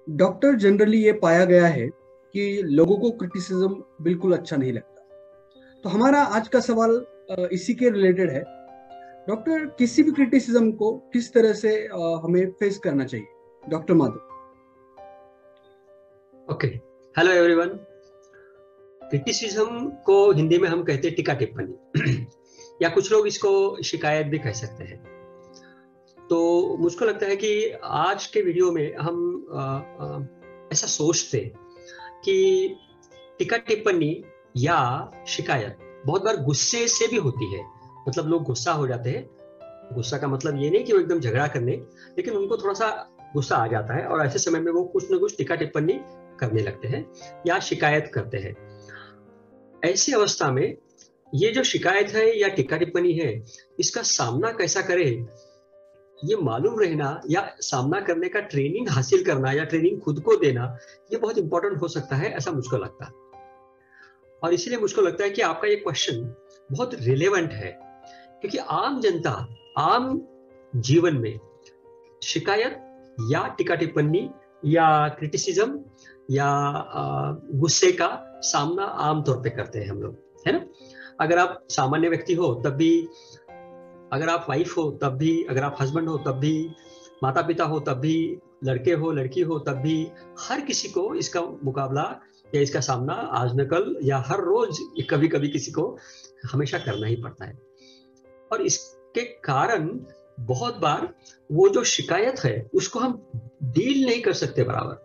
Doctor generally ये पाया गया है कि लोगों को क्रिटिसिज्म बिल्कुल अच्छा नहीं लगता। तो हमारा आज का सवाल इसी के रिलेटेड है। डॉक्टर, किसी भी क्रिटिसिज्म को किस तरह से हमें फेस करना चाहिए? Doctor Madhav. Okay, hello everyone. Criticism को हिंदी में हम कहते हैं टीका टिप्पणी या कुछ लोग इसको शिकायत भी कह सकते हैं। तो मुझको लगता है कि आज के वीडियो में हम ऐसा सोचते कि टीका टिप्पणी या शिकायत बहुत बार गुस्से से भी होती है। मतलब लोग गुस्सा हो जाते हैं। गुस्सा का मतलब ये नहीं कि वो एकदम झगड़ा करने, लेकिन उनको थोड़ा सा गुस्सा आ जाता है और ऐसे समय में वो कुछ ना कुछ टीका टिप्पणी करने लगते हैं या शिकायत करते हैं। ऐसी अवस्था में ये जो शिकायत है या टीका टिप्पणी है, इसका सामना कैसा करें, ये मालूम रहना या सामना करने का ट्रेनिंग हासिल करना या ट्रेनिंग खुद को देना, ये बहुत इंपॉर्टेंट हो सकता है, ऐसा मुझको लगता है। और इसीलिए मुझको लगता है कि आपका ये क्वेश्चन बहुत रिलेवेंट है, क्योंकि आम जनता आम जीवन में शिकायत या टीका टिप्पणी या क्रिटिसिज्म या गुस्से का सामना आमतौर पे करते हैं हम लोग, है ना। अगर आप सामान्य व्यक्ति हो तब भी, अगर आप वाइफ हो तब भी, अगर आप हस्बैंड हो तब भी, माता पिता हो तब भी, लड़के हो लड़की हो तब भी, हर किसी को इसका मुकाबला या इसका सामना आज न कल या हर रोज कभी कभी किसी को हमेशा करना ही पड़ता है। और इसके कारण बहुत बार वो जो शिकायत है उसको हम डील नहीं कर सकते बराबर।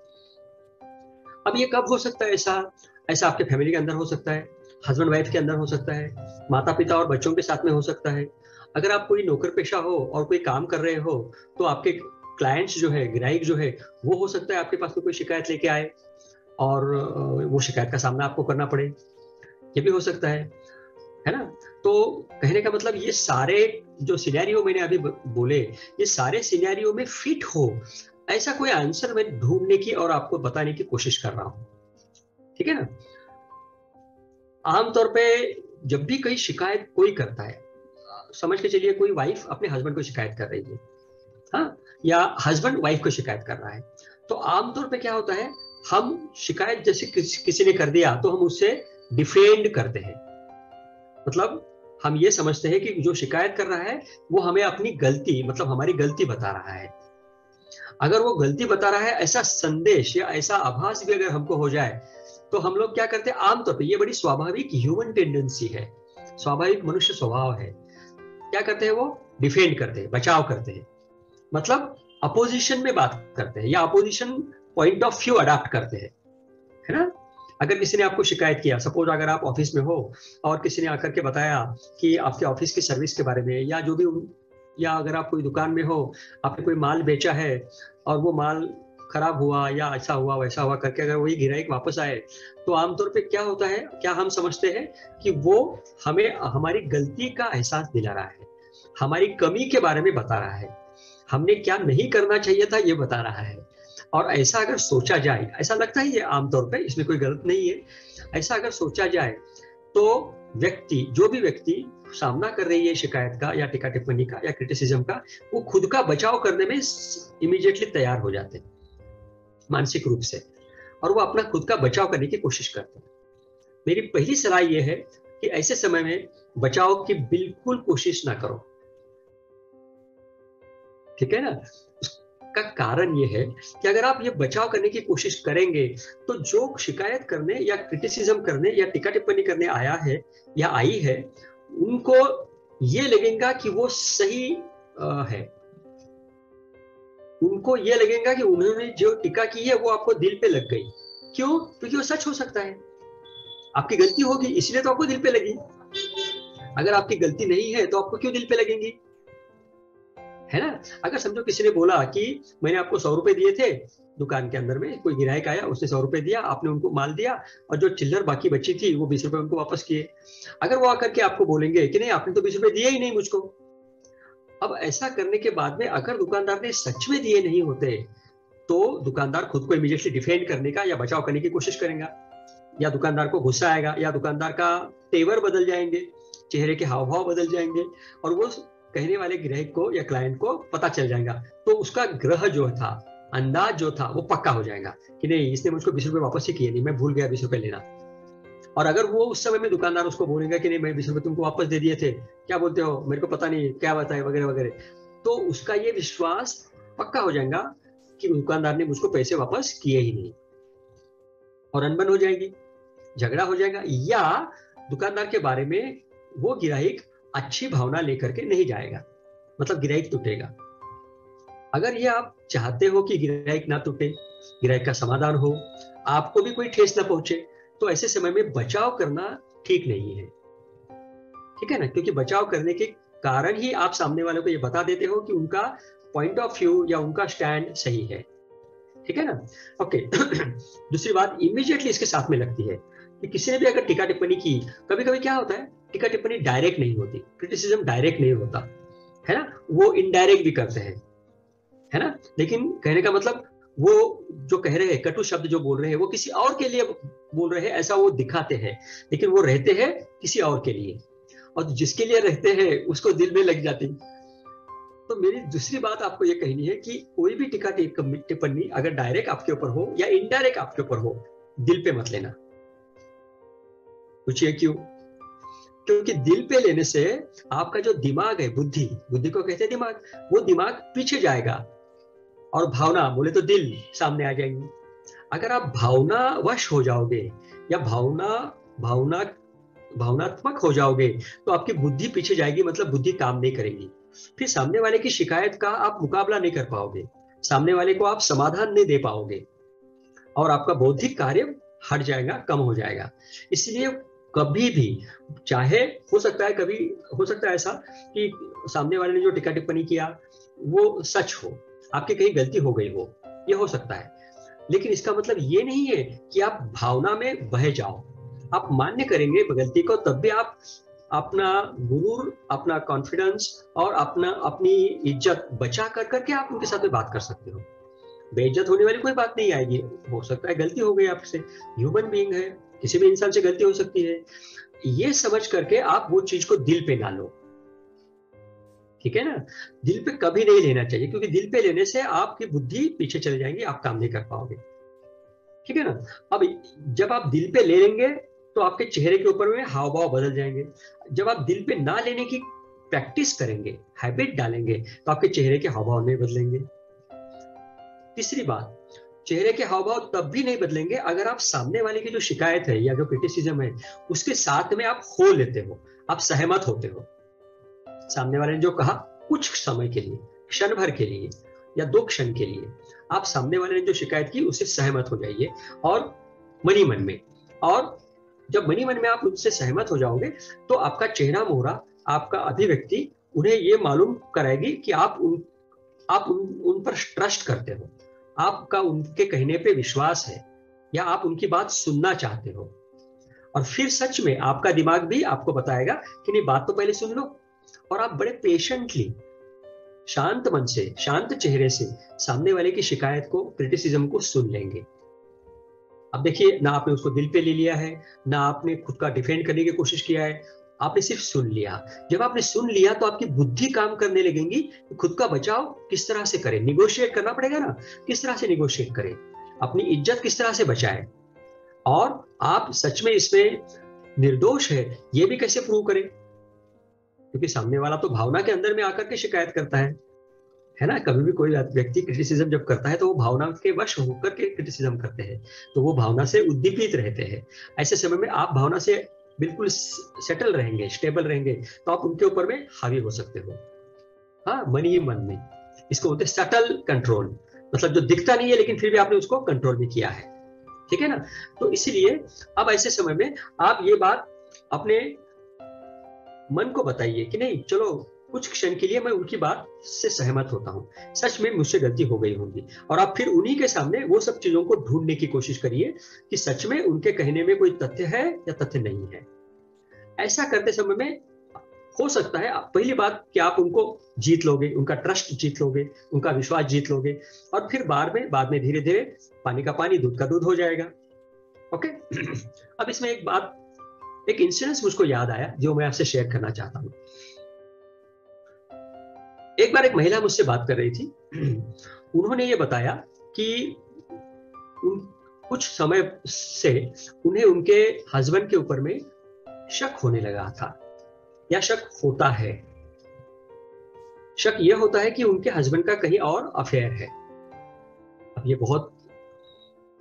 अब ये कब हो सकता है? ऐसा आपके फैमिली के अंदर हो सकता है, हस्बैंड वाइफ के अंदर हो सकता है, माता पिता और बच्चों के साथ में हो सकता है। अगर आप कोई नौकर पेशा हो और कोई काम कर रहे हो तो आपके क्लाइंट्स जो है, ग्राहक जो है, वो हो सकता है आपके पास में कोई शिकायत लेके आए और वो शिकायत का सामना आपको करना पड़े, ये भी हो सकता है ना। तो कहने का मतलब ये सारे जो सिनेरियो मैंने अभी बोले, ये सारे सिनेरियो में फिट हो ऐसा कोई आंसर मैं ढूंढने की और आपको बताने की कोशिश कर रहा हूं, ठीक है ना। आमतौर पे जब भी कोई शिकायत कोई करता है, समझ के चलिए कोई वाइफ अपने हस्बैंड को शिकायत कर रही है, हाँ, या हस्बैंड वाइफ को शिकायत कर रहा है, तो आमतौर पे क्या होता है, हम शिकायत जैसे किसी ने कर दिया तो हम उससे डिफेंड करते हैं। मतलब हम ये समझते हैं कि जो शिकायत कर रहा है वो हमें अपनी गलती, मतलब हमारी गलती बता रहा है। अगर वो गलती बता रहा है ऐसा संदेश या ऐसा आभास भी अगर हमको हो जाए तो हम लोग क्या करते हैं, आमतौर पे ये बड़ी स्वाभाविक ह्यूमन टेंडेंसी है, स्वाभाविक मनुष्य स्वभाव है, क्या करते हैं वो डिफेंड करते हैं, बचाव करते हैं। मतलब अपोजिशन में बात करते हैं या opposition point of view adopt करते हैं, है ना। अगर किसी ने आपको शिकायत किया, सपोज अगर आप ऑफिस में हो और किसी ने आकर के बताया कि आपके ऑफिस की सर्विस के बारे में या जो भी, या अगर आप कोई दुकान में हो, आपने कोई माल बेचा है और वो माल खराब हुआ या ऐसा हुआ वैसा हुआ करके अगर वही ग्राहक वापस आए, तो आमतौर पे क्या होता है, क्या हम समझते हैं कि वो हमें हमारी गलती का एहसास दिला रहा है, हमारी कमी के बारे में बता रहा है, हमने क्या नहीं करना चाहिए था ये बता रहा है। और ऐसा अगर सोचा जाए, ऐसा लगता है ये आमतौर पे, इसमें कोई गलत नहीं है, ऐसा अगर सोचा जाए तो व्यक्ति, जो भी व्यक्ति सामना कर रही है शिकायत का या टीका टिप्पणी का या क्रिटिसिज्म का, वो खुद का बचाव करने में इमीडिएटली तैयार हो जाते हैं मानसिक रूप से, और वो अपना खुद का बचाव करने की कोशिश करते हैं। मेरी पहली सलाह ये है कि ऐसे समय में बचाव की बिल्कुल कोशिश ना करो, ठीक है ना। उसका कारण ये है कि अगर आप ये बचाव करने की कोशिश करेंगे तो जो शिकायत करने या क्रिटिसिज्म करने या टीका टिप्पणी करने आया है या आई है, उनको ये लगेगा कि वो सही है, उनको ये लगेगा कि उन्होंने जो टीका की है वो आपको दिल पे लग गई। क्यों? क्योंकि वो सच हो सकता है, आपकी गलती होगी इसलिए तो आपको दिल पे लगी। अगर आपकी गलती नहीं है तो आपको क्यों दिल पे लगेंगी, है ना। अगर समझो किसी ने बोला कि मैंने आपको 100 रुपए दिए थे, दुकान के अंदर में कोई ग्राहक आया, उसने 100 रुपए दिया, आपने उनको माल दिया और जो चिल्लर बाकी बची थी वो 20 रुपए उनको वापस किए। अगर वो आकर के आपको बोलेंगे कि नहीं आपने तो 20 रुपए दिए ही नहीं मुझको, अब ऐसा करने के बाद में अगर दुकानदार ने सच में दिए नहीं होते तो दुकानदार खुद को इमीडिएटली डिफेंड करने का या बचाव करने की कोशिश करेगा, या दुकानदार को गुस्सा आएगा, या दुकानदार का तेवर बदल जाएंगे, चेहरे के हाव भाव बदल जाएंगे, और वो कहने वाले ग्राहक को या क्लाइंट को पता चल जाएगा। तो उसका ग्रह जो था अंदाज जो था वो पक्का हो जाएगा कि नहीं, इसने मुझको 20 रुपए वापस ही किए नहीं, मैं भूल गया 20 रुपए लेना। और अगर वो उस समय में दुकानदार उसको बोलेगा कि नहीं, मैं 20 रुपए तुमको वापस दे दिए थे, क्या बोलते हो, मेरे को पता नहीं क्या बताए वगैरह वगैरह, तो उसका ये विश्वास पक्का हो जाएगा कि दुकानदार ने मुझको पैसे वापस किए ही नहीं, और अनबन हो जाएगी, झगड़ा हो जाएगा, या दुकानदार के बारे में वो गिराहिक अच्छी भावना लेकर के नहीं जाएगा, मतलब गिराहिक टूटेगा। अगर ये आप चाहते हो कि गिराहिक ना टूटे, गिराहिक का समाधान हो, आपको भी कोई ठेस ना पहुंचे, तो ऐसे समय में बचाव करना ठीक नहीं है, ठीक है ना, क्योंकि बचाव करने के कारण ही आप सामने वाले को ये बता देते हो कि उनका पॉइंट ऑफ व्यू या उनका स्टैंड सही है, ठीक है ना। ओके। दूसरी बात इमीडिएटली इसके साथ में लगती है कि किसी ने भी अगर टीका टिप्पणी की, कभी कभी क्या होता है, टीका टिप्पणी डायरेक्ट नहीं होती, क्रिटिसिज्म डायरेक्ट नहीं होता है ना, वो इनडायरेक्ट भी करते हैं, है ना। लेकिन कहने का मतलब वो जो कह रहे हैं, कटु शब्द जो बोल रहे हैं, वो किसी और के लिए बोल रहे हैं ऐसा वो दिखाते हैं, लेकिन वो रहते हैं किसी और के लिए, और जिसके लिए रहते हैं उसको दिल में लग जाती। तो मेरी दूसरी बात आपको ये कहनी है कि कोई भी टीका टिप्पणी अगर डायरेक्ट आपके ऊपर हो या इनडायरेक्ट आपके ऊपर हो, दिल पे मत लेना। पूछिए क्यों? क्योंकि दिल पे लेने से आपका जो दिमाग है, बुद्धि को कहते हैं दिमाग, वो दिमाग पीछे जाएगा और भावना बोले तो दिल सामने आ जाएंगी। अगर आप भावनावश हो जाओगे या भावनात्मक हो जाओगे तो आपकी बुद्धि पीछे जाएगी, मतलब बुद्धि काम नहीं करेगी, फिर सामने वाले की शिकायत का आप मुकाबला नहीं कर पाओगे, सामने वाले को आप समाधान नहीं दे पाओगे, और आपका बौद्धिक कार्य हट जाएगा, कम हो जाएगा। इसलिए कभी भी, चाहे हो सकता है ऐसा कि सामने वाले ने जो टीका टिप्पणी किया वो सच हो, आपकी कहीं गलती हो गई हो, ये हो सकता है, लेकिन इसका मतलब ये नहीं है कि आप भावना में बह जाओ। आप मान्य करेंगे गलती को, तब भी आप अपना गुरूर, अपना कॉन्फिडेंस और अपनी इज्जत बचा करके आप उनके साथ में बात कर सकते हो। बेइज्जत होने वाली कोई बात नहीं आएगी। हो सकता है गलती हो गई आपसे, ह्यूमन बीइंग है, किसी भी इंसान से गलती हो सकती है, ये समझ करके आप वो चीज को दिल पे ना लो, ठीक है ना। दिल पे कभी नहीं लेना चाहिए, क्योंकि दिल पे लेने से आपकी बुद्धि पीछे चले जाएंगी, आप काम नहीं कर पाओगे, ठीक है ना। अब जब आप दिल पे ले लेंगे तो आपके चेहरे के ऊपर में हाव भाव बदल जाएंगे। जब आप दिल पे ना लेने की प्रैक्टिस करेंगे, हैबिट डालेंगे, तो आपके चेहरे के हाव भाव नहीं बदलेंगे। तीसरी बात, चेहरे के हाव भाव तब भी नहीं बदलेंगे अगर आप सामने वाले की जो शिकायत है या जो क्रिटिसिज्म है उसके साथ में आप हो लेते हो, आप सहमत होते हो। सामने वाले ने जो कहा कुछ समय के लिए, क्षण भर के लिए या 2 क्षण के लिए, आप सामने वाले ने जो शिकायत की उससे सहमत हो जाइए, और मनी मन में, और जब मनी मन में आप उनसे सहमत हो जाओगे तो आपका चेहरा मोहरा, आपका अभिव्यक्ति उन्हें ये मालूम कराएगी कि आप उन पर ट्रस्ट करते हो, आपका उनके कहने पे विश्वास है, या आप उनकी बात सुनना चाहते हो। और फिर सच में आपका दिमाग भी आपको बताएगा कि नहीं, बात तो पहले सुन लो, और आप बड़े पेशेंटली, शांत मन से, शांत चेहरे से सामने वाले की शिकायत को, क्रिटिसिज्म को सुन लेंगे। अब देखिए, ना आपने उसको दिल पे ले लिया है, ना आपने खुद का डिफेंड करने की कोशिश किया है, आपने सिर्फ सुन लिया। जब आपने सुन लिया तो आपकी बुद्धि काम करने लगेगी कि खुद का बचाव किस तरह से करें, निगोशिएट करना पड़ेगा ना, किस तरह से निगोशिएट करें, अपनी इज्जत किस तरह से बचाएं, और आप सच में इसमें निर्दोष है ये भी कैसे प्रूव करें, क्योंकि सामने वाला तो भावना के अंदर में आकर के शिकायत करता है ना। कभी भी कोई व्यक्ति क्रिटिसिज्म जब करता है तो वो भावना के वश होकर के क्रिटिसिज्म करते हैं, तो वो भावना से उद्दीपित रहते हैं। ऐसे समय में आप भावना से बिल्कुल सेटल रहेंगे, स्टेबल रहेंगे, तो आप उनके ऊपर में हावी हो सकते हो। हाँ, मन ही मन में, इसको बोलते हैं सटल कंट्रोल, मतलब जो दिखता नहीं है लेकिन फिर भी आपने उसको कंट्रोल भी किया है, ठीक है ना। तो इसीलिए अब ऐसे समय में आप ये बात अपने मन को बताइए कि नहीं, चलो कुछ क्षण के लिए मैं उनकी बात से सहमत होता हूँ, सच में मुझसे गलती हो गई होगी, और आप फिर उन्हीं के सामने वो सब चीजों को ढूंढने की कोशिश करिए कि सच में उनके कहने में कोई तथ्य है या तथ्य नहीं है। ऐसा करते समय में हो सकता है पहली बात कि आप उनको जीत लोगे, उनका ट्रस्ट जीत लोगे, उनका विश्वास जीत लोगे, और फिर बाद में धीरे धीरे पानी का पानी, दूध का दूध हो जाएगा। ओके। अब इसमें एक इंसिडेंस मुझको याद आया जो मैं आपसे शेयर करना चाहता हूँ। एक बार एक महिला मुझसे बात कर रही थी, उन्होंने ये बताया कि कुछ समय से उन्हें उनके हस्बैंड के ऊपर में शक होने लगा था, या शक होता है। शक यह होता है कि उनके हस्बैंड का कहीं और अफेयर है। अब ये बहुत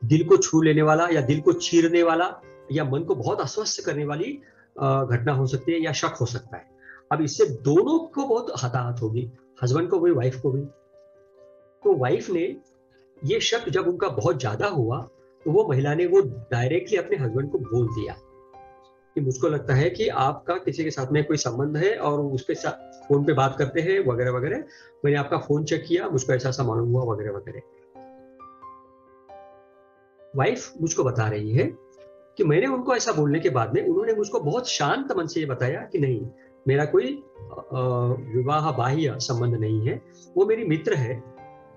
दिल को छू लेने वाला, या दिल को चीरने वाला, या मन को बहुत अस्वस्थ करने वाली घटना हो सकती है, या शक हो सकता है। अब इससे दोनों को बहुत हताहत होगी, हस्बैंड को भी, वाइफ को भी। तो वाइफ ने ये शक जब उनका बहुत ज्यादा हुआ, तो वो महिला ने वो डायरेक्टली अपने हस्बैंड को बोल दिया कि मुझको लगता है कि आपका किसी के साथ में कोई संबंध है और उसके साथ फोन पे बात करते हैं वगैरह वगैरह। मैंने आपका फोन चेक किया, मुझको ऐसा ऐसा मालूम हुआ वगैरह वगैरह। वाइफ मुझको बता रही है कि मैंने उनको ऐसा बोलने के बाद में उन्होंने मुझको बहुत शांत मन से ये बताया कि नहीं, मेरा कोई विवाह बाह्य संबंध नहीं है, वो मेरी मित्र है,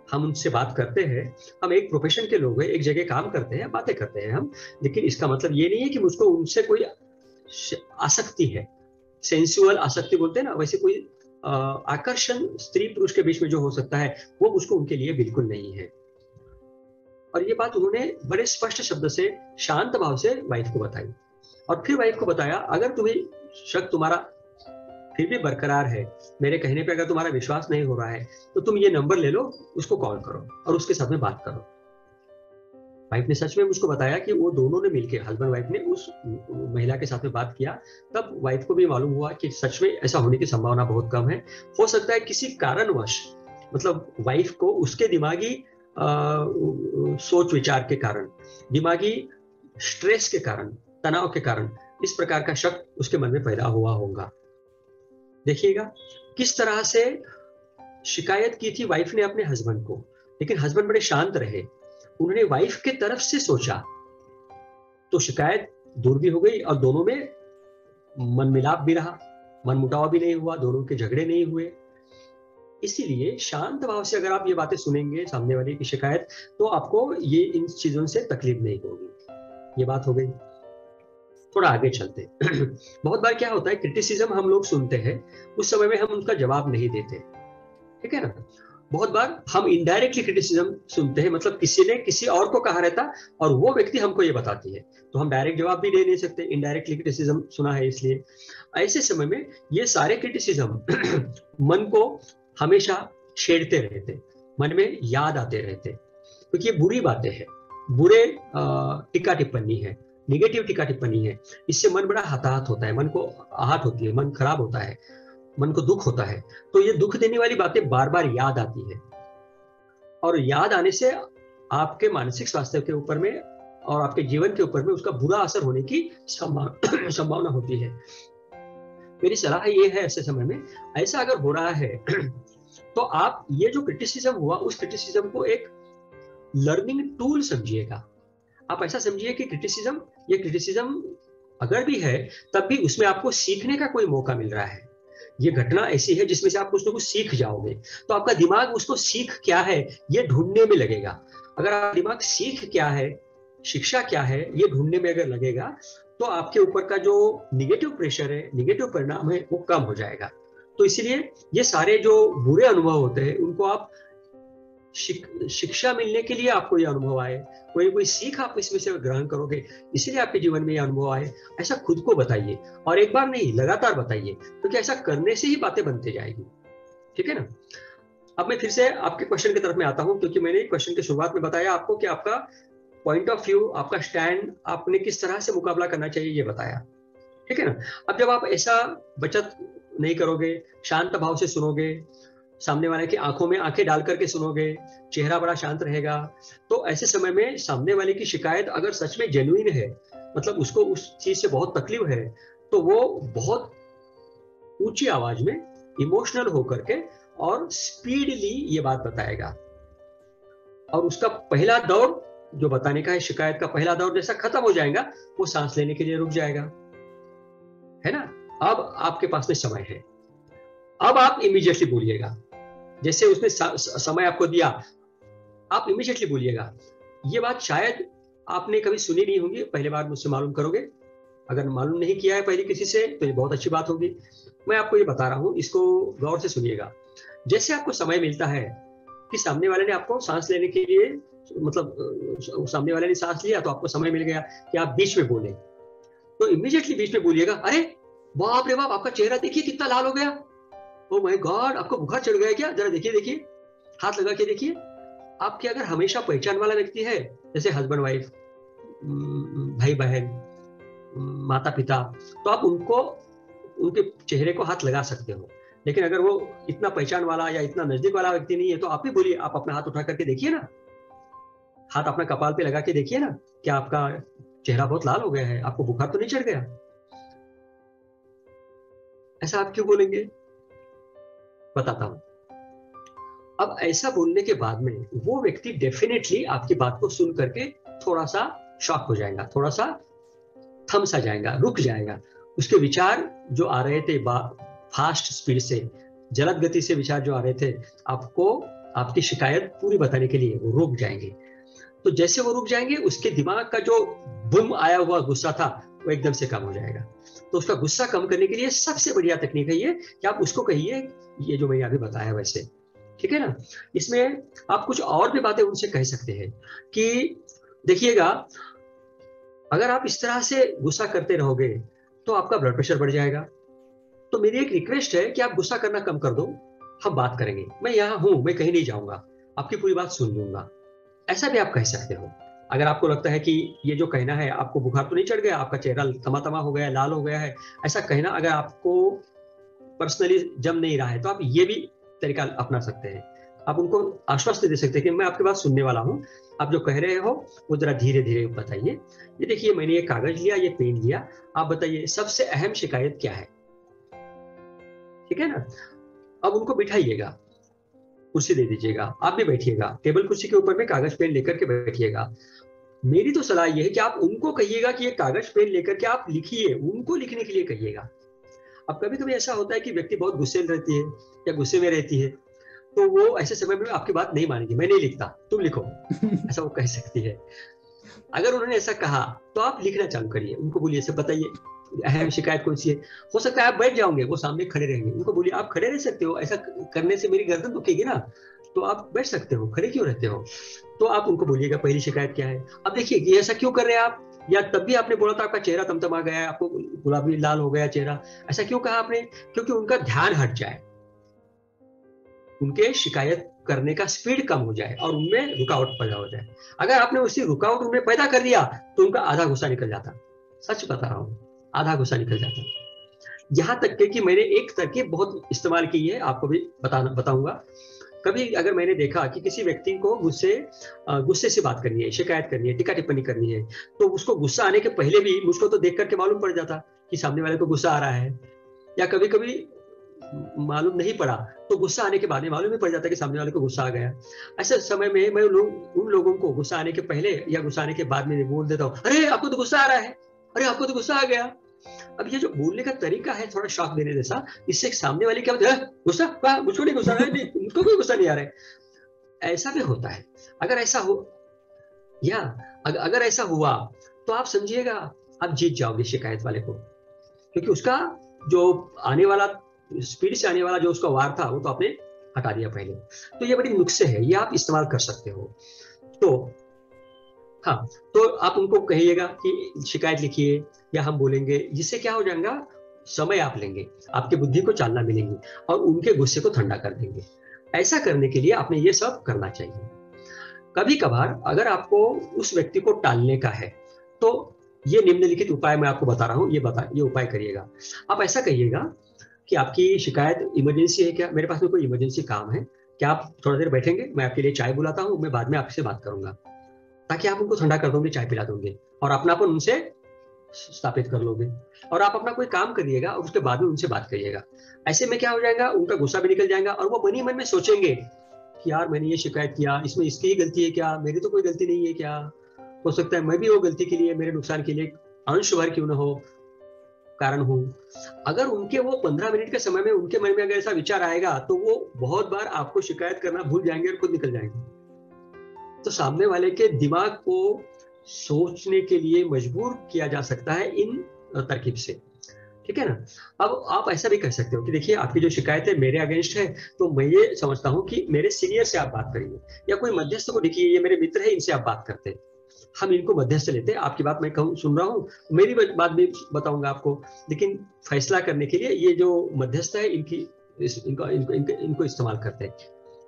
हम उनसे बात करते हैं, हम एक प्रोफेशन के लोग हैं, एक जगह काम करते हैं, बातें करते हैं हम, लेकिन इसका मतलब ये नहीं है कि मुझको उनसे कोई आसक्ति है। सेंसुअल आसक्ति बोलते हैं ना, वैसे कोई आकर्षण स्त्री पुरुष के बीच में जो हो सकता है वो मुझको उनके लिए बिल्कुल नहीं है। और ये बात उन्होंने बड़े स्पष्ट शब्द से, शांत भाव से वाइफ को बताई। और फिर वाइफ को बताया, अगर तुम्हें शक तुम्हारा फिर भी बरकरार है, मेरे कहने पे अगर तुम्हारा विश्वास नहीं हो रहा है, तो तुम ये नंबर ले लो, उसको कॉल करो और उसके साथ में बात करो। वाइफ ने सच में मुझको बताया कि वो दोनों ने मिलकर, हस्बैंड वाइफ ने उस महिला के साथ में बात किया। तब वाइफ को भी मालूम हुआ कि सच में ऐसा होने की संभावना बहुत कम है। हो सकता है किसी कारणवश, मतलब वाइफ को उसके दिमागी सोच विचार के कारण, दिमागी स्ट्रेस के कारण, तनाव के कारण इस प्रकार का शक उसके मन में पैदा हुआ होगा। देखिएगा किस तरह से शिकायत की थी वाइफ ने अपने हस्बैंड को, लेकिन हस्बैंड बड़े शांत रहे। उन्होंने वाइफ के तरफ से सोचा तो शिकायत दूर भी हो गई और दोनों में मन मिलाप भी रहा, मन मुटाव भी नहीं हुआ, दोनों के झगड़े नहीं हुए। इसीलिए शांत भाव से अगर आप ये बातें सुनेंगे सामने वाले की शिकायत, तो आपको ये इन चीजों से तकलीफ नहीं होगी। ये बात हो गई। थोड़ा आगे चलते बहुत बार क्या होता है, क्रिटिसिज्म हम लोग सुनते हैं, उस समय में हम उनका जवाब नहीं देते, ठीक है ना। बहुत बार हम इनडायरेक्टली क्रिटिसिज्म सुनते हैं, मतलब किसी ने किसी और को कहा रहता और वो व्यक्ति हमको ये बताती है, तो हम डायरेक्ट जवाब भी दे नहीं सकते, इनडायरेक्टली क्रिटिसिज्म सुना है इसलिए। ऐसे समय में ये सारे क्रिटिसिज्म मन को हमेशा छेड़ते रहते, मन में याद आते रहते, क्योंकि ये बुरी बातें हैं, बुरे टीका टिप्पणी है, निगेटिव टीका टिप्पणी है। इससे मन बड़ा हताहत होता है, मन को आहत होती है, मन खराब होता है, मन को दुख होता है। तो ये दुख देने वाली बातें बार बार याद आती है, और याद आने से आपके मानसिक स्वास्थ्य के ऊपर में और आपके जीवन के ऊपर में उसका बुरा असर होने की संभावना होती है। मेरी सलाह ये है, ऐसे समय में ऐसा अगर हो रहा है तो आप ये जो क्रिटिसिज्म हुआ, उस क्रिटिसिज्म को एक लर्निंग टूल समझिएगा। आप ऐसा समझिए कि ये क्रिटिसिज्म अगर भी है, तब भी उसमें आपको सीखने का कोई मौका मिल रहा है। ये घटना ऐसी है जिसमें से आप कुछ ना कुछ सीख जाओगे, तो आपका दिमाग उसको सीख क्या है ये ढूंढने में लगेगा। अगर आप दिमाग सीख क्या है, शिक्षा क्या है ये ढूंढने में अगर लगेगा, तो आपके ऊपर का जो निगेटिव प्रेशर है, निगेटिव परिणाम है, वो कम हो जाएगा। तो इसलिए ये सारे जो बुरे अनुभव होते हैं, उनको आप शिक्षा मिलने के लिए आपको ये अनुभव आए, कोई सीख आप इसमें से ग्रहण करोगे, इसीलिए आपके जीवन में ये अनुभव आए, ऐसा खुद को बताइए। और एक बार नहीं, लगातार बताइए, क्योंकि ऐसा करने से ही बातें बनती जाएगी, ठीक है ना। अब मैं फिर से आपके क्वेश्चन की तरफ में आता हूं, क्योंकि मैंने क्वेश्चन की शुरुआत में बताया आपको कि आपका पॉइंट ऑफ व्यू, आपका स्टैंड, आपने किस तरह से मुकाबला करना चाहिए ये बताया, ठीक है ना। अब जब आप ऐसा बचत नहीं करोगे, शांत भाव से सुनोगे, सामने वाले की आंखों में आंखें डाल करके सुनोगे, चेहरा बड़ा शांत रहेगा, तो ऐसे समय में सामने वाले की शिकायत अगर सच में जेन्युइन है, मतलब उसको उस चीज से बहुत तकलीफ है, तो वो बहुत ऊंची आवाज में इमोशनल होकर के और स्पीडली ये बात बताएगा। और उसका पहला दौर जो बताने का है, शिकायत का पहला दौर जैसा खत्म हो जाएगा, वो सांस लेने के लिए रुक जाएगा, है ना। अब आपके पास में समय है, अब आप इमीडिएटली बोलिएगा। जैसे उसने समय आपको दिया, आप इमीडिएटली बोलिएगा। ये बात शायद आपने कभी सुनी नहीं होगी, पहली बार मुझसे मालूम करोगे। अगर मालूम नहीं किया है पहले किसी से, तो ये बहुत अच्छी बात होगी। मैं आपको ये बता रहा हूं, इसको गौर से सुनिएगा। जैसे आपको समय मिलता है कि सामने वाले ने आपको सांस लेने के लिए मतलब सामने वाले ने सांस लिया तो आपको समय मिल गया कि आप बीच में बोले, तो इमीडिएटली बीच में बोलिएगा, अरे बाप रे बाप, आपका चेहरा देखिए कितना लाल हो गया, ओ माय गॉड, आपको बुखार चढ़ गया क्या, जरा देखिए देखिए, हाथ लगा के देखिए। आपके अगर हमेशा पहचान वाला व्यक्ति है, जैसे हस्बैंड वाइफ, भाई बहन, माता पिता, तो आप उनको उनके चेहरे को हाथ लगा सकते हो। लेकिन अगर वो इतना पहचान वाला या इतना नजदीक वाला व्यक्ति नहीं है तो आप भी बोलिए, आप अपना हाथ उठा करके देखिए ना, हाथ अपना कपाल पे लगा के देखिए ना, क्या आपका चेहरा बहुत लाल हो गया है, आपको बुखार तो नहीं चढ़ गया। ऐसा आप क्यों बोलेंगे, बताता हूं। अब ऐसा बोलने के बाद में वो व्यक्ति डेफिनेटली आपकी बात को सुन करके थोड़ा सा शॉक हो जाएगा, थोड़ा सा थम सा जाएगा, रुक जाएगा। उसके विचार जो आ रहे थे फास्ट स्पीड से, जलद गति से विचार जो आ रहे थे, आपको आपकी शिकायत पूरी बताने के लिए वो रुक जाएंगे। तो जैसे वो रुक जाएंगे, उसके दिमाग का जो बुम आया हुआ गुस्सा था वो एकदम से कम हो जाएगा। तो उसका गुस्सा कम करने के लिए सबसे बढ़िया तकनीक है ये कि आप उसको कहिए ये जो मैंने अभी बताया वैसे, ठीक है ना। इसमें आप कुछ और भी बातें उनसे कह सकते हैं कि देखिएगा, अगर आप इस तरह से गुस्सा करते रहोगे तो आपका ब्लड प्रेशर बढ़ जाएगा। तो मेरी एक रिक्वेस्ट है कि आप गुस्सा करना कम कर दो, हम बात करेंगे, मैं यहाँ हूं, मैं कहीं नहीं जाऊंगा, आपकी पूरी बात सुन लूंगा। ऐसा भी आप कह सकते हो। अगर आपको लगता है कि ये जो कहना है, आपको बुखार तो नहीं चढ़ गया, आपका चेहरा तमा तमा हो गया, लाल हो गया है, ऐसा कहना अगर आपको पर्सनली जम नहीं रहा है तो आप ये भी तरीका अपना सकते हैं। आप उनको आश्वस्त दे सकते हैं कि मैं आपकी बात सुनने वाला हूँ, आप जो कह रहे हो वो जरा धीरे धीरे बताइए। ये देखिए, मैंने ये कागज लिया, ये पेन लिया, आप बताइए सबसे अहम शिकायत क्या है, ठीक है ना। अब उनको बिठाइएगा, कुर्सी दे दीजिएगा, आप भी बैठिएगा, टेबल कुर्सी के ऊपर में कागज पेन लेकर के बैठिएगा। मेरी तो सलाह यह है कि आप उनको कहिएगा कि ये कागज पेन लेकर के आप लिखिए, उनको लिखने के लिए कहिएगा। अब कभी कभी ऐसा होता है कि व्यक्ति बहुत गुस्से में रहती है या गुस्से में रहती है, तो वो ऐसे समय में आपकी बात नहीं मानेगी, मैं नहीं लिखता, तुम लिखो, ऐसा वो कह सकती है। अगर उन्होंने ऐसा कहा तो आप लिखना चालू करिए, उनको बोलिए सब बताइए अहम शिकायत कौन सी है। हो सकता है आप बैठ जाओगे, वो सामने खड़े रहेंगे, उनको बोलिए आप खड़े रह सकते हो, ऐसा करने से मेरी गर्दन दुखेगी ना, तो आप बैठ सकते हो, खड़े क्यों रहते हो। तो आप उनको बोलिएगा पहली शिकायत क्या है। अब देखिए ये ऐसा क्यों कर रहे हैं आप, या तब भी आपने बोला था आपका चेहरा तमतमा गया है, आपको गुलाबी लाल हो गया चेहरा, ऐसा क्यों कहा आपने, क्योंकि उनका ध्यान हट जाए, उनके शिकायत करने का स्पीड कम हो जाए और उनमें रुकावट पैदा हो जाए। अगर आपने उसी रुकावट उनमें पैदा कर दिया तो उनका आधा गुस्सा निकल जाता, सच बता रहा हूं, आधा गुस्सा निकल जाता। यहां तक कि मैंने एक तरकीब बहुत इस्तेमाल की है, आपको भी बताऊंगा। कभी अगर मैंने देखा कि किसी व्यक्ति को गुस्से से बात करनी है, शिकायत करनी है, टीका टिप्पणी करनी है, तो उसको गुस्सा आने के पहले भी मुझको तो देख करके मालूम पड़ जाता कि सामने वाले को गुस्सा आ रहा है, या कभी कभी मालूम नहीं पड़ा तो गुस्सा आने के बाद में मालूम ही पड़ जाता है कि सामने वाले को गुस्सा आ गया। ऐसे समय में मैं उन लोगों को गुस्सा आने के पहले या गुस्सा आने के बाद में बोल देता हूँ, अरे आपको तो गुस्सा आ रहा है, अरे आपको तो गुस्सा आ गया। अब ये जो बोलने का तरीका है थोड़ा शॉक देने जैसा, इससे सामने वाले क्या बोलते हैं, गुस्सा, मुझको नहीं गुस्सा, नहीं मुझको कोई गुस्सा नहीं आ रहा है। ऐसा भी होता है। अगर ऐसा हो या अगर ऐसा हुआ तो आप समझिएगा आप जीत जाओगे शिकायत वाले को, क्योंकि उसका जो आने वाला स्पीड से आने वाला जो उसका वार था वो तो आपने हटा दिया पहले। तो ये बड़ी नुस्खे है, ये आप इस्तेमाल कर सकते हो। तो हाँ, तो आप उनको कहिएगा कि शिकायत लिखिए या हम बोलेंगे, जिससे क्या हो जाएगा, समय आप लेंगे, आपके बुद्धि को चालना मिलेगी और उनके गुस्से को ठंडा कर देंगे। ऐसा करने के लिए आपने ये सब करना चाहिए। कभी कभार अगर आपको उस व्यक्ति को टालने का है तो ये निम्नलिखित उपाय मैं आपको बता रहा हूं, ये उपाय करिएगा। आप ऐसा कहिएगा कि आपकी शिकायत इमरजेंसी है क्या, मेरे पास में कोई इमरजेंसी काम है, क्या आप थोड़ा देर बैठेंगे, मैं आपके लिए चाय बुलाता हूँ, मैं बाद में आपसे बात करूंगा, ताकि आप उनको ठंडा कर दोगे, चाय पिला दोगे और अपनापन उनसे स्थापित कर लोगे। और आप अपना कोई काम करिएगा और उसके बाद में उनसे बात करिएगा। ऐसे में क्या हो जाएगा, उनका गुस्सा भी निकल जाएगा और वो मन ही मन में सोचेंगे कि यार मैंने ये शिकायत किया, इसमें इसकी ही गलती है क्या, मेरी तो कोई गलती नहीं है क्या, हो सकता है मैं भी वो गलती के लिए, मेरे नुकसान के लिए अंश भर क्यों न हो कारण हूं। अगर उनके वो 15 मिनट के समय में उनके मन में अगर ऐसा विचार आएगा तो वो बहुत बार आपको शिकायत करना भूल जाएंगे और खुद निकल जाएंगे। तो सामने वाले के दिमाग को सोचने के लिए मजबूर किया जा सकता है इन तरकीब से, ठीक है ना। अब आप ऐसा भी कह सकते हो कि देखिए आपकी जो शिकायत है मेरे अगेंस्ट है, तो मैं ये समझता हूँ कि मेरे सीनियर से आप बात करिए, या कोई मध्यस्थ को देखिए, ये मेरे मित्र है, इनसे आप बात करते हैं, हम इनको मध्यस्थ लेते हैं। आपकी बात मैं कहूँ सुन रहा हूँ, मेरी बात भी बताऊंगा आपको, लेकिन फैसला करने के लिए ये जो मध्यस्थ है इनको इस्तेमाल करते हैं।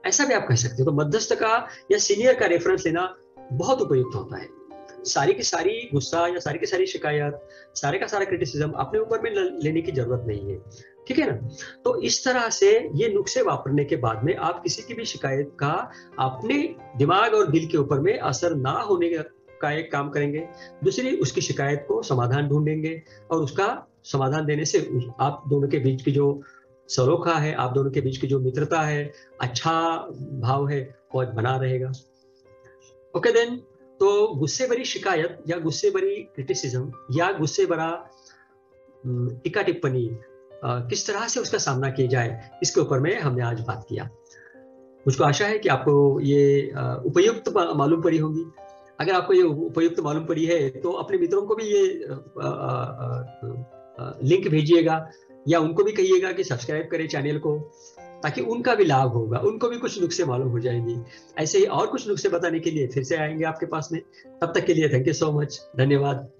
ऐसा भी आप कह सकते हो। तो मध्यस्थ का या सीनियर का रेफरेंस लेना बहुत उपयुक्त होता है। सारी की सारी गुस्सा या सारी की सारी शिकायत, सारे का सारा क्रिटिसिज्म अपने ऊपर में लेने की जरूरत नहीं है, ठीक है ना। तो इस तरह से ये नुस्खे वापरने के बाद में आप किसी की भी शिकायत का अपने दिमाग और दिल के ऊपर में असर ना होने का एक काम करेंगे। दूसरी, उसकी शिकायत को समाधान ढूंढेंगे, और उसका समाधान देने से आप दोनों के बीच की जो सलोखा है, आप दोनों के बीच की जो मित्रता है, अच्छा भाव है, वो बना रहेगा। ओके देन, तो गुस्से भरी शिकायत या गुस्से भरी क्रिटिसिज्म या गुस्से भरा टीका टिप्पणी किस तरह से उसका सामना किया जाए, इसके ऊपर में हमने आज बात किया। मुझको आशा है कि आपको ये उपयुक्त मालूम पड़ी होगी। अगर आपको ये उपयुक्त मालूम पड़ी है तो अपने मित्रों को भी ये लिंक भेजिएगा, या उनको भी कहिएगा कि सब्सक्राइब करें चैनल को, ताकि उनका भी लाभ होगा, उनको भी कुछ नुस्खे मालूम हो जाएंगी। ऐसे ही और कुछ नुस्खे बताने के लिए फिर से आएंगे आपके पास में। तब तक के लिए थैंक यू सो मच, धन्यवाद।